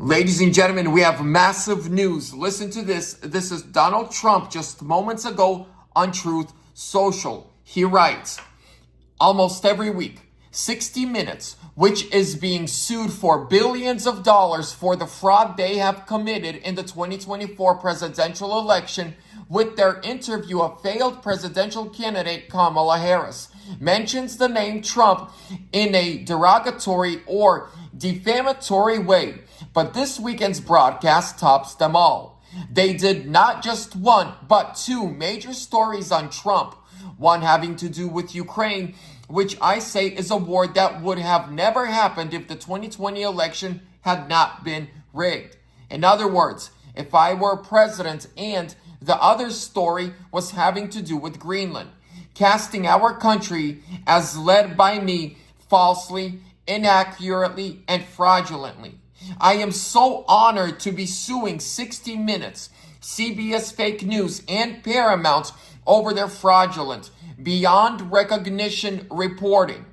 Ladies and gentlemen, we have massive news. Listen to this. This is Donald Trump just moments ago on Truth Social. He writes, almost every week, 60 Minutes, which is being sued for billions of dollars for the fraud they have committed in the 2024 presidential election with their interview of failed presidential candidate Kamala Harris, mentions the name Trump in a derogatory or defamatory way. But this weekend's broadcast tops them all. They did not just one, but two major stories on Trump. One having to do with Ukraine, which I say is a war that would have never happened if the 2020 election had not been rigged. In other words, if I were president, and the other story was having to do with Greenland, casting our country as led by me falsely, inaccurately, and fraudulently. I am so honored to be suing 60 Minutes, CBS Fake News, and Paramount over their fraudulent, beyond recognition reporting.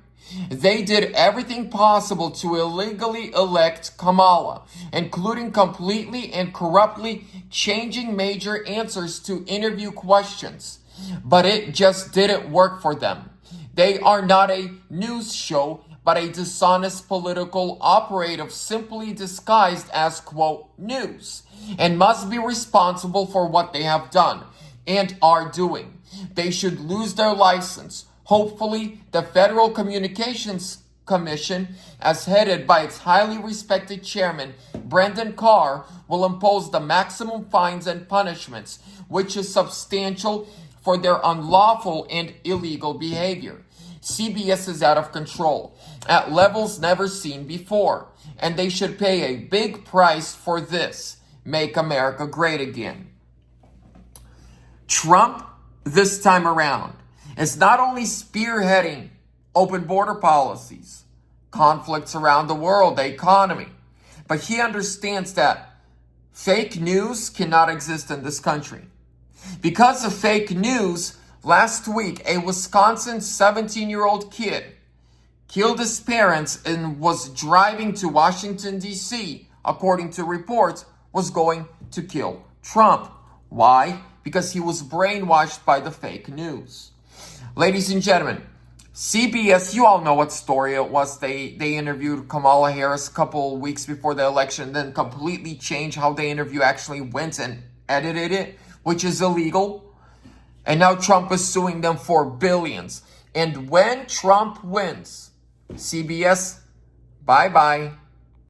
They did everything possible to illegally elect Kamala, including completely and corruptly changing major answers to interview questions. But it just didn't work for them. They are not a news show, but a dishonest political operative simply disguised as, quote, news, and must be responsible for what they have done and are doing. They should lose their license. Hopefully, the Federal Communications Commission, as headed by its highly respected chairman, Brendan Carr, will impose the maximum fines and punishments, which is substantial for their unlawful and illegal behavior. CBS is out of control, at levels never seen before, and they should pay a big price for this. Make America great again. Trump, this time around, is not only spearheading open border policies, conflicts around the world, the economy, but he understands that fake news cannot exist in this country. Because of fake news, last week, a Wisconsin 17-year-old kid killed his parents and was driving to Washington, D.C., according to reports, was going to kill Trump. Why? Because he was brainwashed by the fake news. Ladies and gentlemen, CBS, you all know what story it was. They interviewed Kamala Harris a couple weeks before the election, then completely changed how the interview actually went and edited it, which is illegal. And now Trump is suing them for billions. And when Trump wins, CBS, bye-bye.